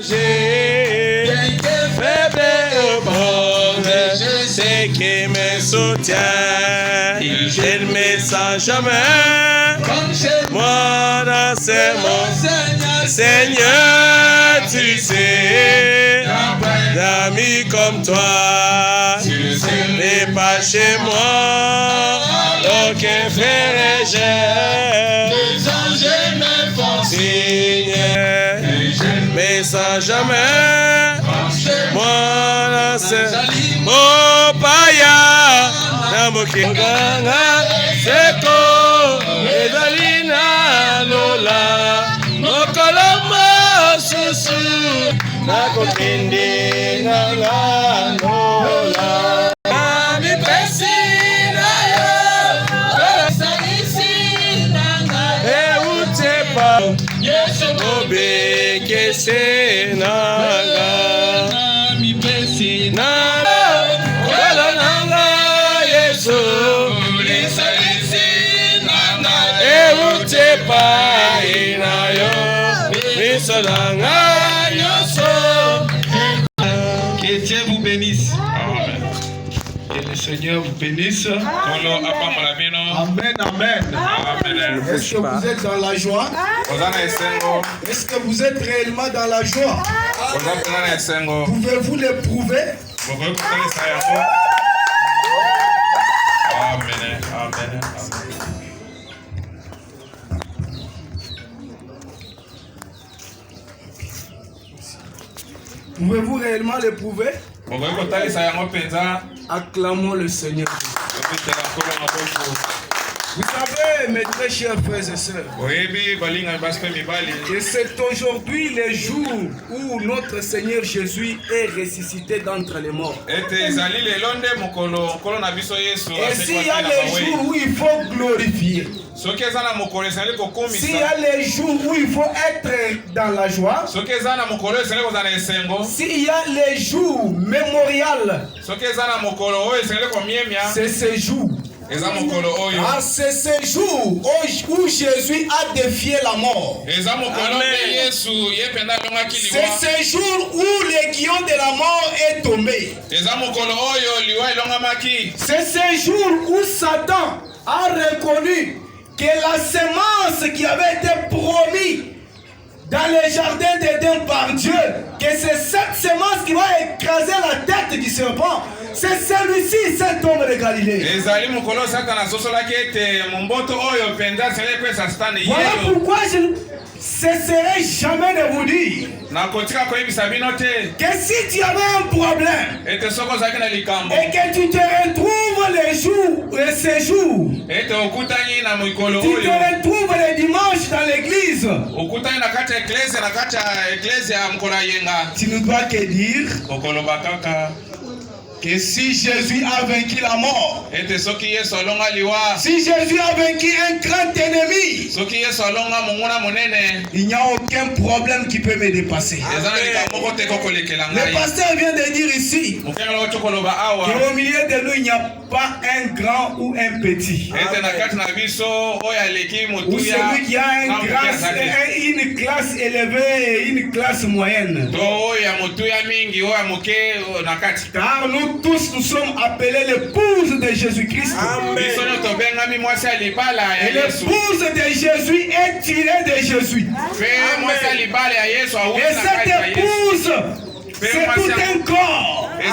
J'ai faible bon, c'est qui me soutient. Il ne me sent jamais. Moi, c'est mon Seigneur, tu sais, d'amis comme toi, n'est pas chez moi, aucun frère et j'ai. Les anges me font signe, mais sans jamais, moi, c'est mon païa, Namokinganga, c'est quoi, et Dalina Lola. Mokoloma susu nakokende ngalola mi pesina yo salisi nanga e utepa yesu obeke senanga mi pesina kola nanga yesu salisi nanga e utepa que Dieu vous bénisse. Amen. Que le Seigneur vous bénisse. Amen, amen. Est-ce que vous êtes dans la joie? Est-ce que vous êtes réellement dans la joie? Pouvez-vous l'éprouver? Amen, amen. Pouvez-vous réellement l'éprouver? Acclamons le Seigneur. Vous savez, mes très chers frères et sœurs, que c'est aujourd'hui le jour où notre Seigneur Jésus est ressuscité d'entre les morts. Et s'il y a les jours où il faut glorifier, s'il y a les jours où il faut être dans la joie, s'il y a les jours mémorials, c'est ce jour. Ah, c'est ce jour où Jésus a défié la mort. C'est ce jour où l'aiguillon de la mort est tombé. C'est ce jour où Satan a reconnu que la semence qui avait été promise dans le jardin d'Éden par Dieu, que c'est cette semence qui va écraser la tête du serpent. C'est celui-ci, cet homme de Galilée. Voilà pourquoi je ne cesserai jamais de vous dire que si tu avais un problème et que tu te retrouves les jours et ces jours, tu te retrouves les dimanches dans l'église, tu ne dois que dire que si Jésus a vaincu la mort, si Jésus a vaincu un grand ennemi, il n'y a aucun problème qui peut me dépasser. Le pasteur vient de dire ici qu'au milieu de nous, il n'y a pas un grand ou un petit. Ou celui qui a une classe élevée et une classe moyenne. Car nous tous nous sommes appelés l'épouse de Jésus-Christ. Et l'épouse de Jésus est tirée de Jésus. Et cette épouse, c'est tout un corps. Ce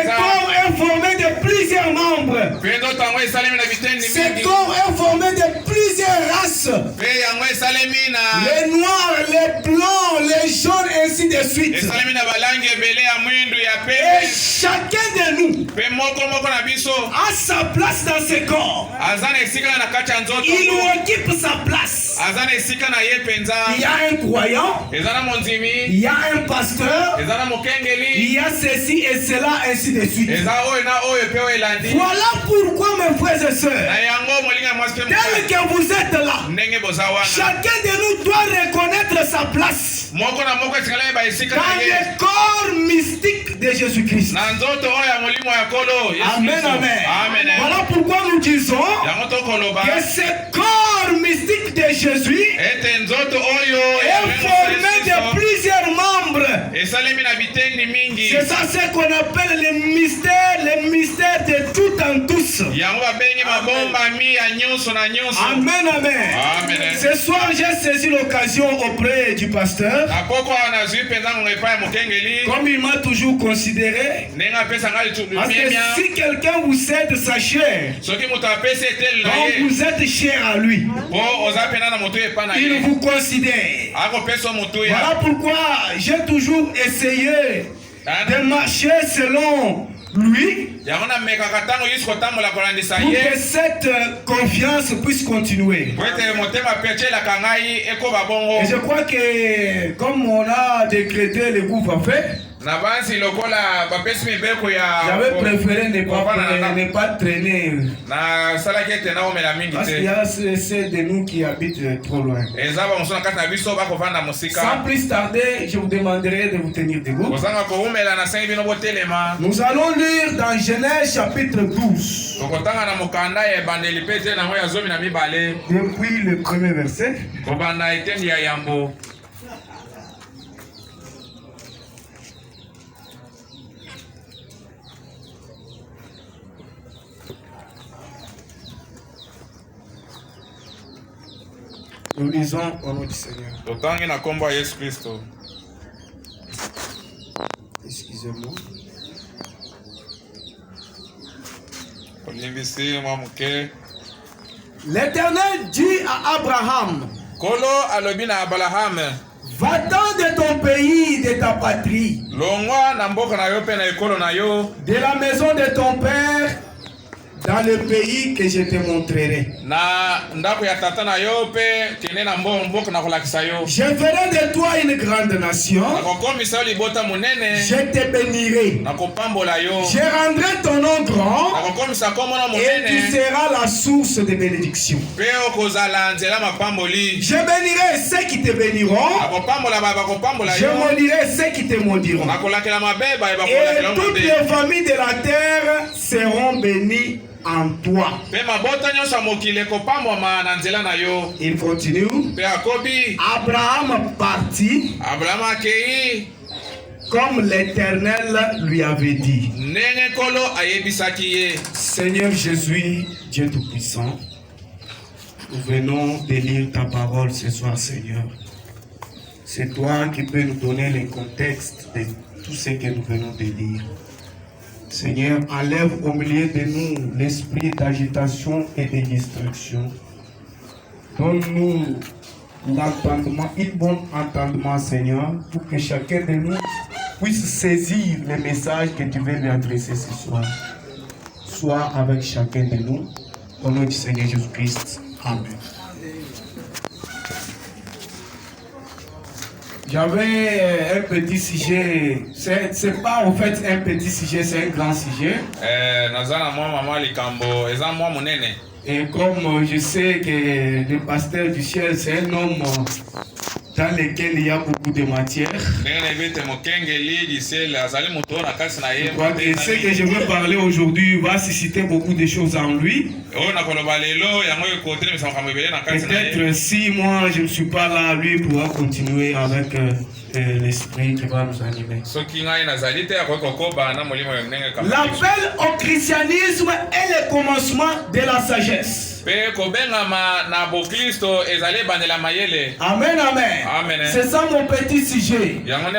corps est formé de plusieurs membres. Ce corps est formé de plusieurs races. Les noirs, les blancs, les jaunes, ainsi de suite. Et chacun de nous a sa place dans ce corps. Il occupe sa place. Il y a un croyant, il y a un pasteur, il y a ceci et cela, ainsi de suite. Voilà pourquoi, mes frères et sœurs, tel que vous êtes là, chacun de nous doit reconnaître sa place dans le corps mystique de Jésus-Christ. Amen, amen. Voilà pourquoi nous disons que ce corps mystique de Jésus est formé de plusieurs C'est ça ce qu'on appelle le mystère de tout en tous. Amen, amen. Ce soir, j'ai saisi l'occasion auprès du pasteur. Comme il m'a toujours considéré. Parce que si quelqu'un vous aide sa chair, donc vous êtes cher à lui. Il vous considère. Voilà pourquoi j'ai toujours essayé de marcher selon lui pour que cette confiance puisse continuer. Et je crois que comme on a décrété le couvre-feu, j'avais préféré ne pas traîner. Parce qu'il y a ceux de nous qui habitent trop loin. Sans plus tarder, je vous demanderai de vous tenir debout. Nous allons lire dans Genèse chapitre 12. Depuis le premier verset. Nous lisons au nom du Seigneur. Excusez-moi. L'Éternel dit à Abraham, va-t'en de ton pays, de ta patrie, de la maison de ton père, dans le pays que je te montrerai. Je ferai de toi une grande nation. Je te bénirai. Je rendrai ton nom grand. Et tu seras la source de bénédiction. Je bénirai ceux qui te béniront. Je maudirai ceux qui te maudiront. Et toutes les familles de la terre seront bénies en toi. Il continue. Abraham partit comme l'Éternel lui avait dit. Seigneur Jésus, Dieu Tout-Puissant, nous venons de lire ta parole ce soir, Seigneur. C'est toi qui peux nous donner le contexte de tout ce que nous venons de lire. Seigneur, enlève au milieu de nous l'esprit d'agitation et de distraction. Donne-nous l'entendement, un bon entendement, Seigneur, pour que chacun de nous puisse saisir le message que tu veux lui adresser ce soir. Sois avec chacun de nous. Au nom du Seigneur Jésus-Christ. Amen. J'avais un petit sujet, c'est pas en fait un petit sujet, c'est un grand sujet. Et comme je sais que le pasteur du ciel, c'est un homme dans lequel il y a beaucoup de matière. Et ce que je veux parler aujourd'hui va susciter beaucoup de choses en lui. Peut-être si moi je ne suis pas là, lui pourra continuer avec l'esprit qui va nous animer. L'appel au christianisme est le commencement de la sagesse. Amen, amen. C'est ça mon petit sujet. L'appel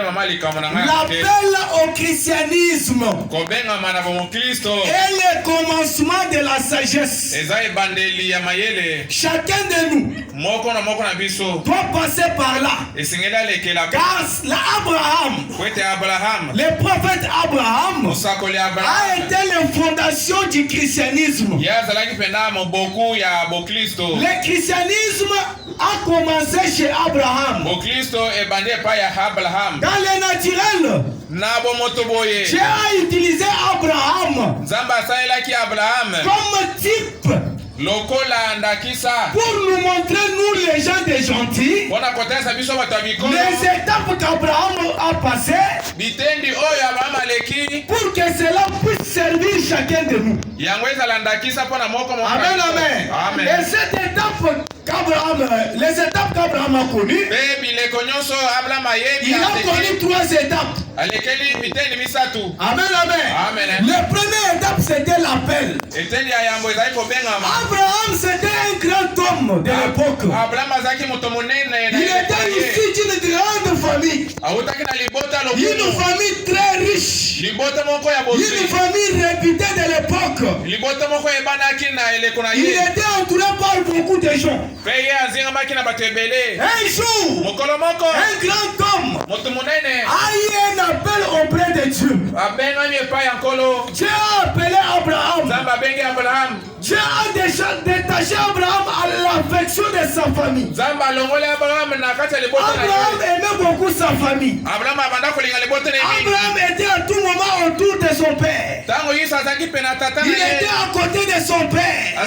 au christianisme est le commencement de la sagesse. Chacun de nous doit passer par là. Car le prophète Abraham a été la fondation du christianisme. Le christianisme a commencé chez Abraham. Dans le naturel, Dieu a utilisé Abraham comme type pour nous montrer, nous les gens des gentils, les étapes qu'Abraham a passées pour que cela puisse servir chacun de nous. Amen, amen. Et cette étape qu'Abraham, les étapes qu'Abraham a connues, il a connu 3 étapes. Amen, amen. La première étape, c'était l'appel. Abraham, c'était un grand homme de l'époque. Il était issu d'une grande famille. Une famille très riche. Une famille réputée de l'époque. Il était entouré par beaucoup de gens. Un jour, un grand homme a eu un appel auprès de Dieu. Dieu a appelé Abraham. Dieu a déjà détaché Abraham à l'affection de sa famille. Abraham aimait beaucoup sa famille. Abraham était à tout moment autour de son père. Il était à côté de son père.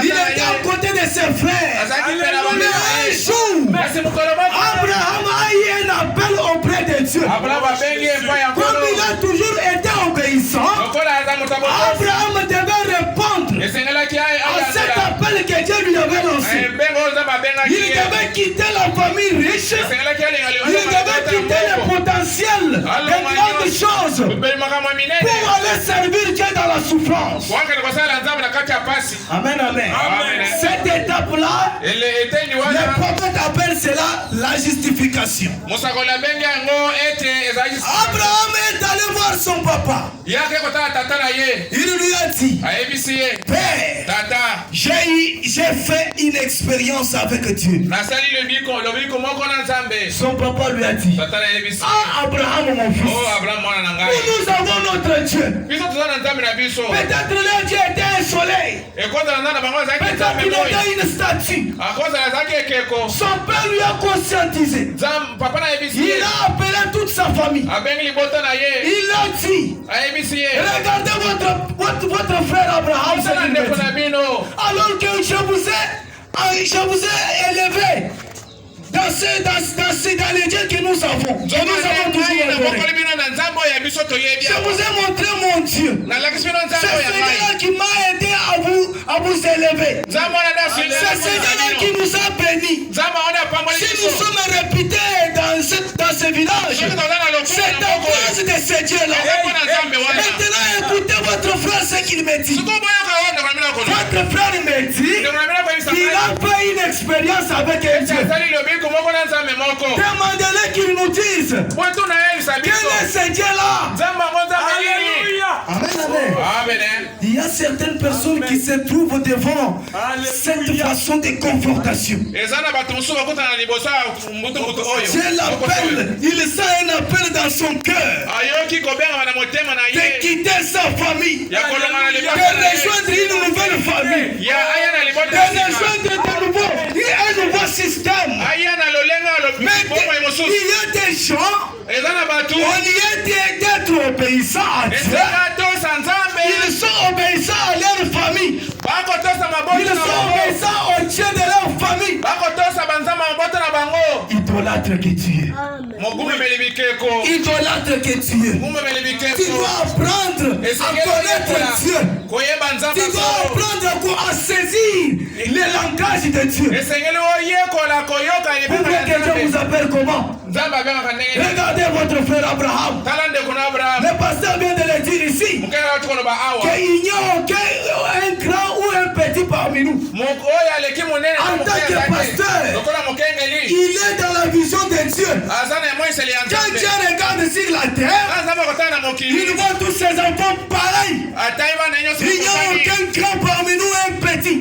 Il était à côté de ses frères. Mais un jour, Abraham a eu un appel auprès de Dieu. Comme il a toujours été obéissant, Abraham devait répondre à cet appel que Dieu lui avait lancé. Il devait quitter la famille riche. Il devait quitter le potentiel des grandes choses pour aller servir Dieu dans la souffrance. Amen, amen. Cette étape-là, le prophète appelle cela la justification. Abraham est allé voir son papa. Il lui a dit, Père, j'ai fait une expérience avec Dieu. Son papa lui a dit, ah Abraham mon fils, nous avons notre Dieu. Peut-être le Dieu était un soleil. Peut-être qu'il était une statue. Son père lui a conscientisé. Il a appelé toute sa famille. Il a dit, regardez votre frère Abraham. Alors que je vous ai élevé dans les dieux que nous avons. Nous avons toujours adoré. Je vous ai montré mon Dieu. C'est celui-là qui m'a aidé à vous élever. C'est celui-là qui nous a bénis. Si nous sommes réputés dans ce village, c'est à cause de ce Dieu-là. Maintenant, écoutez votre frère ce qu'il me dit. Votre frère me dit qu'il a fait une expérience avec un Dieu. Demandez-le qu'il nous dise quel est ce Dieu-là. Amen. Il y a certaines personnes qui se trouvent devant cette façon de confortation. Dieu l'appelle, il sent un appel dans son cœur de quitter sa famille, de rejoindre une nouvelle famille, de rejoindre un nouveau système. Mais il y a des gens, on y est d'être obéissants à Dieu. Ils sont obéissants à leur famille. Ils sont obéissants au Dieu de leur famille. Idolâtre que tu es. Idolâtre que tu es. Tu dois apprendre à connaître Dieu. Tu dois apprendre à saisir le langage de Dieu. Vous voulez que Dieu vous appelle comment? Regardez votre frère Abraham. Le pasteur vient de le dire ici, qu'il n'y a aucun grand ou un petit parmi nous. En tant que pasteur, il est dans la vision de Dieu. Quand Dieu regarde sur la terre, il voit tous ses enfants pareils. Il n'y a aucun grand parmi nous, un petit.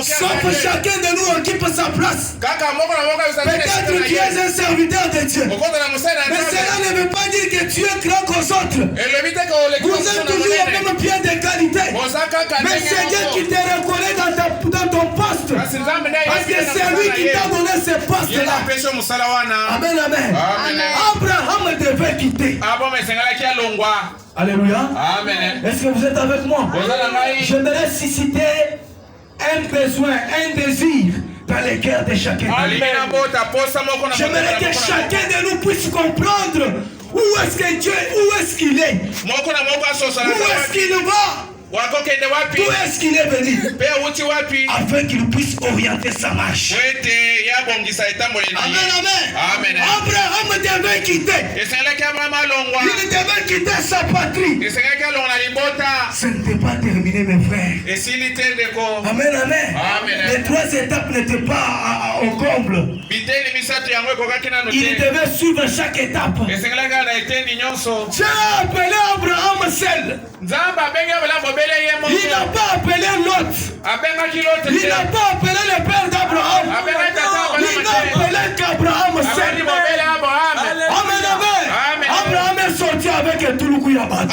Sauf chacun de nous occupe sa place. Peut-être tu es un serviteur de Dieu, mais cela ne veut pas dire que tu es grand qu'aux autres. Vous êtes toujours au même pied de qualité. Mais c'est Dieu qui te reconnaît dans ton poste. Parce que c'est lui qui t'a donné ce poste-là. Amen, amen. Abraham devait quitter. Alléluia. Est-ce que vous êtes avec moi? J'aimerais susciter un besoin, un désir dans les cœurs de chacun. J'aimerais que chacun de nous puisse comprendre où est-ce que Dieu, où est-ce qu'il est, où est-ce qu'il va. D'où est-ce qu'il est venu? Afin qu'il puisse orienter sa marche. Amen, amen. Abraham devait quitter. Il devait quitter sa patrie. Ce n'était pas terminé, mes frères. Amen, amen. Les 3 étapes n'étaient pas au comble. Il devait suivre chaque étape. Dieu a appelé Abraham seul. Il n'a pas appelé Lot. Il n'a pas appelé le père d'Abraham. Il n'a appelé qu'Abraham seul. Amen, amen. Abraham est sorti avec tout le coup Yabat.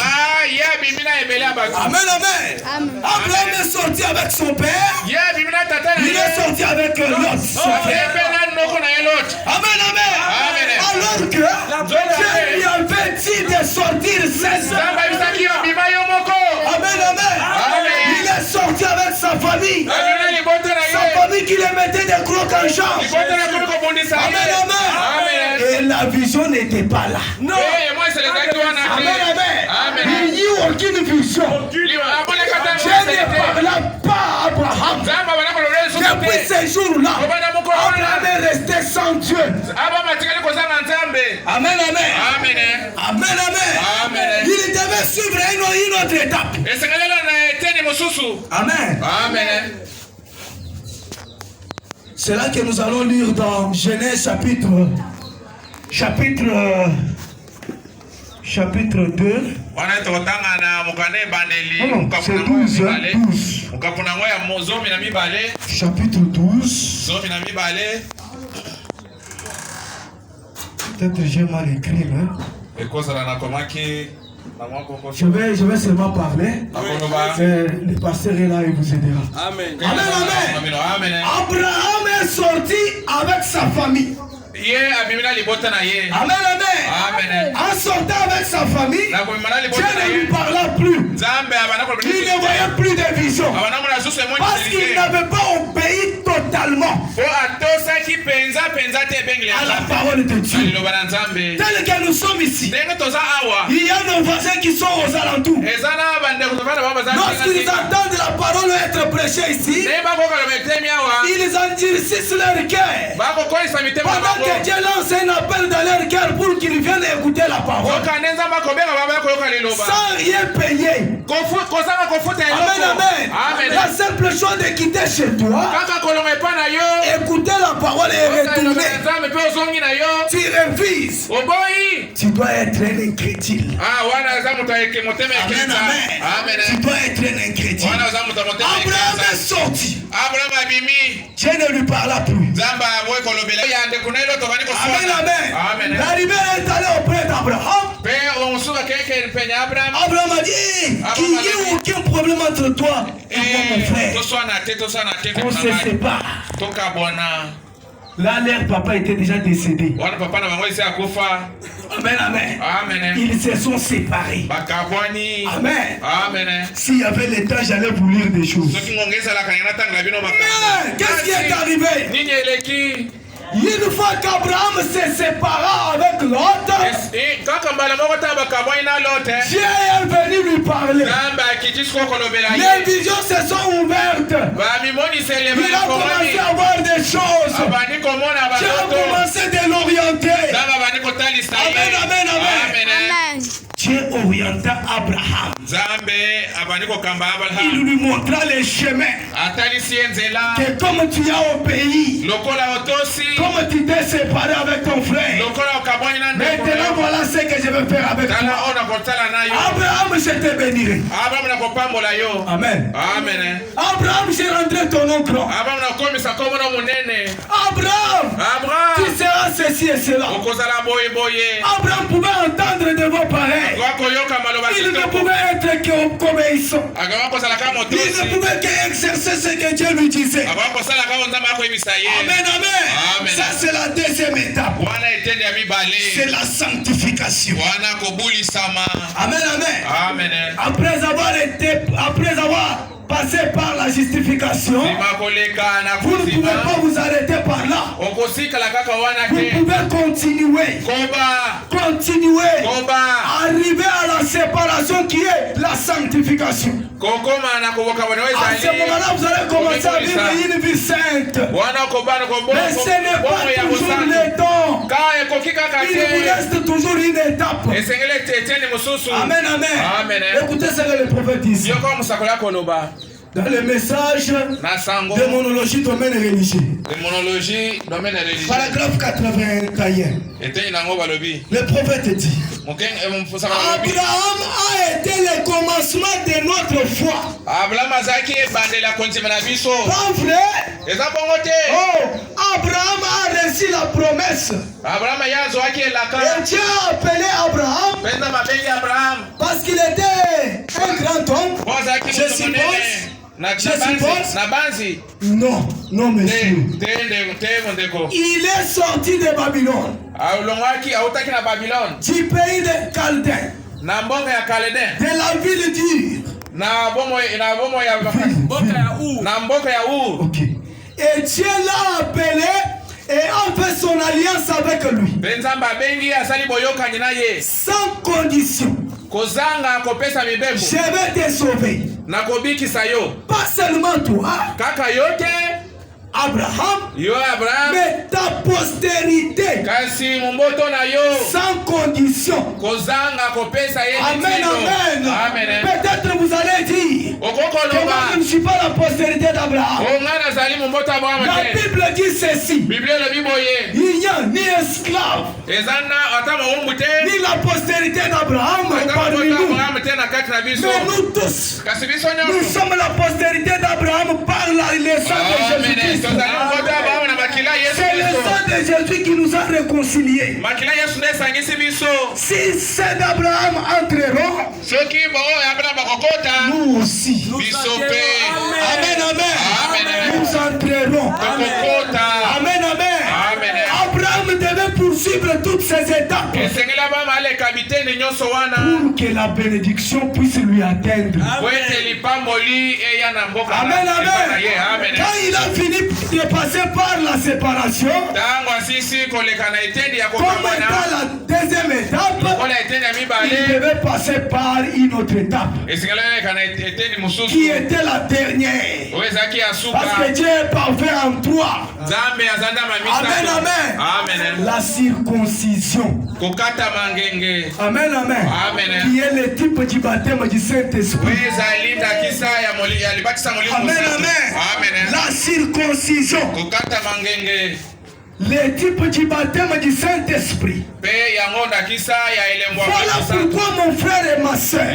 Amen, amen. Abraham est sorti avec son père. Il est sorti avec Lot, son frère. Amen, amen. Alors que Dieu lui avait dit de sortir 16 ans. Amen, amen. Il est sorti avec sa famille. Sa famille qui le mettait des crocs en champ. Amen, amen. Et la vision n'était pas là. Non. Amen, amen. Il n'y a aucune vision. Dieu ne parla pas à Abraham. Depuis ces jours-là, Abraham est resté sans Dieu. Amen, amen. Amen, amen. Il devait suivre une autre étape. Amen. Amen. C'est là que nous allons lire dans Genèse chapitre 2. C'est 12. Chapitre 12. Peut-être j'ai mal écrit, hein? Je vais seulement parler. Le pasteur est là et vous aidera. Amen. Amen, amen. Abraham est sorti avec sa famille. Amen, amen. En sortant avec sa famille, Dieu ne lui parla plus. Il ne voyait plus de vision. Parce qu'il n'avait pas obéi totalement à la parole de Dieu. Tel que nous sommes ici, il y a nos voisins qui sont aux alentours. Lorsqu'ils entendent la parole être prêchée ici, ils endurcissent leur cœur. Pendant que Dieu lance un appel dans leur cœur pour qu'ils viennent écouter la parole. Sans rien payer. Amen, amen. La simple chose de quitter chez toi, écouter la parole et retourner. Tu revises. Tu dois être un incrédule. Amen, amen. Tu dois être un incrédule. Abraham est sorti. Dieu ne lui parla plus. Amen, amen. L'arrivée est allée auprès d'Abraham. Abraham a dit qu'il n'y ait aucun problème entre toi et moi, mon frère. On se sépare. Là, leur papa était déjà décédé. Amen, amen. Ils se sont séparés. Amen. S'il y avait le temps, j'allais vous lire des choses. Mais qu'est-ce qui est arrivé? Une fois qu'Abraham se sépara avec Lot, Dieu est venu lui parler. Les visions se sont ouvertes. Il a commencé à voir des choses. Dieu a commencé de l'orienter. Amen, amen. Dieu orienta Abraham. Il lui montra les chemins. Que comme tu as obéi, comme tu t'es séparé avec ton frère, maintenant voilà ce que je vais faire avec toi. Abraham, je te bénirai. Amen. Abraham, je rendrai ton nom grand. Abraham, tu seras ceci et cela. Abraham pouvait entendre de vos pareils. Il ne pouvait être qu'obéissant. Il ne pouvait qu'exercer ce que Dieu lui disait. Amen, amen. Ça c'est la deuxième étape. C'est la sanctification. Amen, amen. Après avoir passé par la justification, vous ne pouvez pas vous arrêter par là. Vous pouvez continuer. Arriver à la séparation qui est la sanctification. À ce moment-là, vous allez commencer à vivre une vie sainte. Mais ce n'est pas toujours le temps. Il vous reste toujours une étape. Amen, amen. Écoutez ce que le prophète dit. Dans le message de monologie domaine religieux. Paragraphe 81. Le prophète dit: Abraham a été le commencement de notre foi. Pas vrai? Oh, Abraham a reçu la promesse. Et Dieu a appelé Abraham parce qu'il était un grand homme. Je suppose. Non, monsieur. Il est sorti de Babylone. Du pays de Chaldéen. De la ville dure. Okay. Et Dieu l'a appelé et a fait son alliance avec lui. Sans condition. Je vais te sauver. Pas seulement toi, Abraham, mais ta postérité, sans condition. Amen, amen. Peut-être vous allez dire que moi je ne suis pas la postérité d'Abraham. La Bible dit ceci: il n'y a ni esclave, ni la postérité d'Abraham parmi nous. Mais nous tous, nous sommes la postérité d'Abraham par la naissance de Jésus-Christ. C'est le sang de Jésus qui nous a réconciliés. Si c'est d'Abraham entreront, nous aussi. Amen, amen. Nous entrerons. Amen, amen. Abraham devait poursuivre toutes ces étapes pour que la bénédiction puisse lui atteindre. Amen, amen. Quand il a fini de passer par la séparation, comme dans la deuxième étape, il devait passer par une autre étape qui était la dernière. Parce que Dieu est parfait en toi. Amen, amen. La circoncision. Amen, amen. Qui est le type du baptême du Saint-Esprit. Amen, amen. La circoncision. Le type du baptême du Saint-Esprit. Voilà pourquoi mon frère et ma soeur,